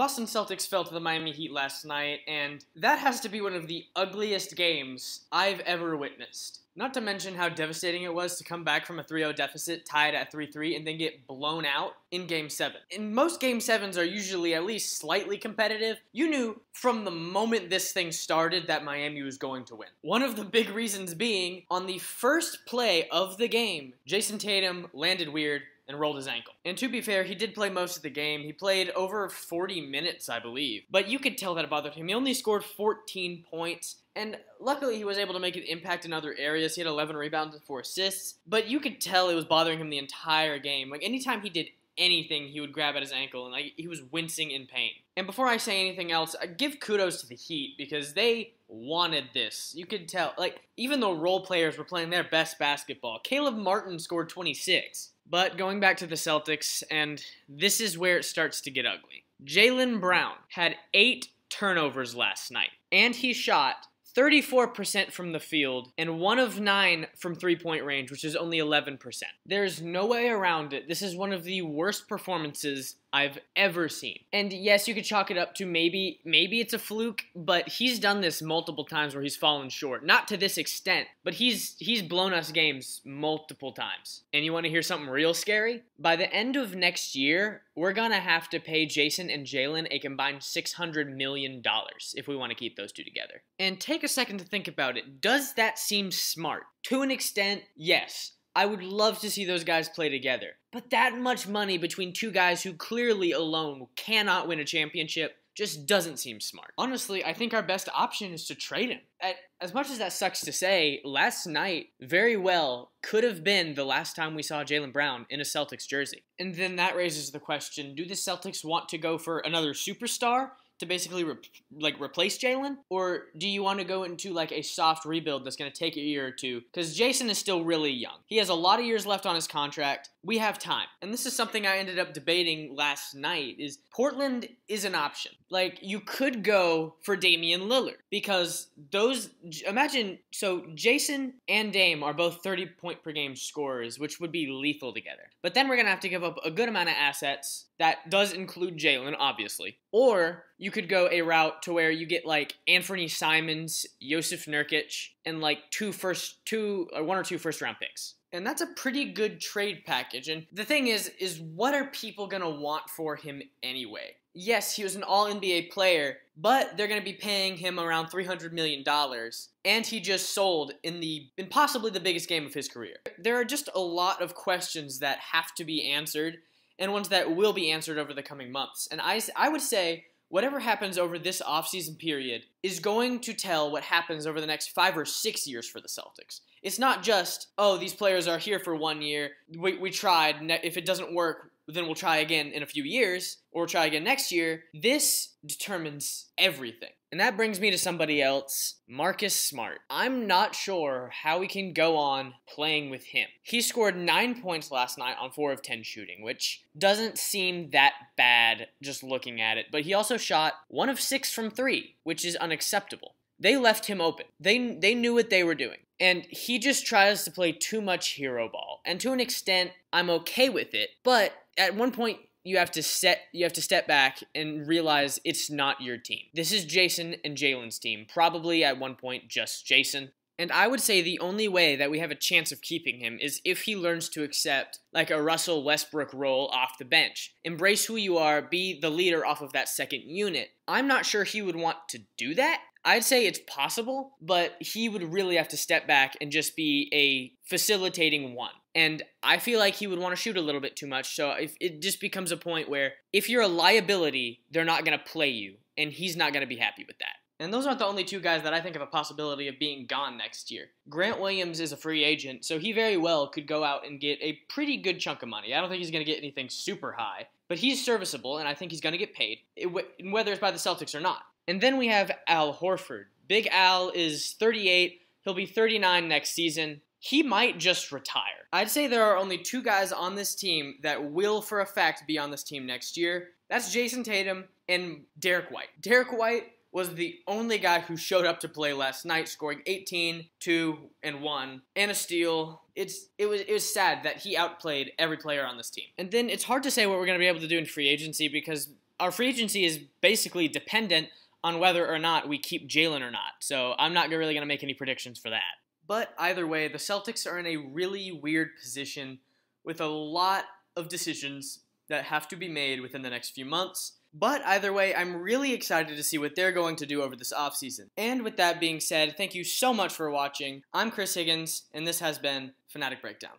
Boston Celtics fell to the Miami Heat last night, and that has to be one of the ugliest games I've ever witnessed. Not to mention how devastating it was to come back from a 3-0 deficit, tied at 3-3, and then get blown out in Game 7. And most Game 7s are usually at least slightly competitive. You knew from the moment this thing started that Miami was going to win. One of the big reasons being, on the first play of the game, Jason Tatum landed weird and rolled his ankle. And to be fair, he did play most of the game. He played over 40 minutes, I believe. But you could tell that it bothered him. He only scored 14 points. And luckily, he was able to make an impact in other areas. He had 11 rebounds and 4 assists. But you could tell it was bothering him the entire game. Like, anytime he did anything, he would grab at his ankle, and he was wincing in pain. And before I say anything else, I give kudos to the Heat, because they wanted this. You could tell, even though role players were playing their best basketball. Caleb Martin scored 26. But going back to the Celtics, and this is where it starts to get ugly. Jaylen Brown had 8 turnovers last night, and he shot 34% from the field, and 1 of 9 from three-point range, which is only 11%. There's no way around it. This is one of the worst performances I've ever seen. And yes, you could chalk it up to maybe it's a fluke, but he's done this multiple times where he's fallen short. Not to this extent, but he's blown us games multiple times. And you want to hear something real scary? By the end of next year, we're going to have to pay Jason and Jaylen a combined $600 million if we want to keep those two together. And take a second to think about it. Does that seem smart? To an extent, yes. I would love to see those guys play together. But that much money between two guys who clearly alone cannot win a championship just doesn't seem smart. Honestly, I think our best option is to trade him. As much as that sucks to say, last night very well could have been the last time we saw Jaylen Brown in a Celtics jersey. And then that raises the question, do the Celtics want to go for another superstar to basically replace Jaylen? Or do you want to go into a soft rebuild that's going to take a year or two? Because Jason is still really young. He has a lot of years left on his contract. We have time. And this is something I ended up debating last night, is Portland is an option. You could go for Damian Lillard, because so Jason and Dame are both 30-point-per-game scorers, which would be lethal together. But then we're going to have to give up a good amount of assets. That does include Jaylen, obviously. Or you could go a route to where you get Anthony Simons, Yusuf Nurkic, and 1 or 2 first-round picks. And that's a pretty good trade package. And the thing is what are people going to want for him anyway? Yes, he was an all-NBA player, but they're going to be paying him around $300 million. And he just sold in possibly the biggest game of his career. There are just a lot of questions that have to be answered, and ones that will be answered over the coming months. And I would say whatever happens over this offseason period is going to tell what happens over the next 5 or 6 years for the Celtics. It's not just, these players are here for 1 year, we tried, if it doesn't work, then we'll try again in a few years, or we'll try again next year. This determines everything. And that brings me to somebody else, Marcus Smart. I'm not sure how we can go on playing with him. He scored 9 points last night on 4 of 10 shooting, which doesn't seem that bad just looking at it. But he also shot 1 of 6 from 3, which is unacceptable. They left him open. They knew what they were doing. And he just tries to play too much hero ball. And to an extent, I'm okay with it. But at one point, you have to step back and realize it's not your team. This is Jason and Jaylen's team. Probably at one point just Jason. And I would say the only way that we have a chance of keeping him is if he learns to accept a Russell Westbrook role off the bench. Embrace who you are, be the leader off of that second unit. I'm not sure he would want to do that. I'd say it's possible, but he would really have to step back and just be a facilitating one. And I feel like he would want to shoot a little bit too much, so if it just becomes a point where if you're a liability, they're not going to play you, and he's not going to be happy with that. And those aren't the only two guys that I think have a possibility of being gone next year. Grant Williams is a free agent, so he very well could go out and get a pretty good chunk of money. I don't think he's going to get anything super high, but he's serviceable, and I think he's going to get paid, whether it's by the Celtics or not. And then we have Al Horford. Big Al is 38. He'll be 39 next season. He might just retire. I'd say there are only 2 guys on this team that will, for a fact, be on this team next year. That's Jason Tatum and Derek White. Derek White was the only guy who showed up to play last night, scoring 18, 2, and 1, and a steal. It was sad that he outplayed every player on this team. And then it's hard to say what we're going to be able to do in free agency, because our free agency is basically dependent on whether or not we keep Jaylen or not. So I'm not really going to make any predictions for that. But either way, the Celtics are in a really weird position with a lot of decisions that have to be made within the next few months. But either way, I'm really excited to see what they're going to do over this offseason. And with that being said, thank you so much for watching. I'm Chris Higgins, and this has been Fanatic Breakdown.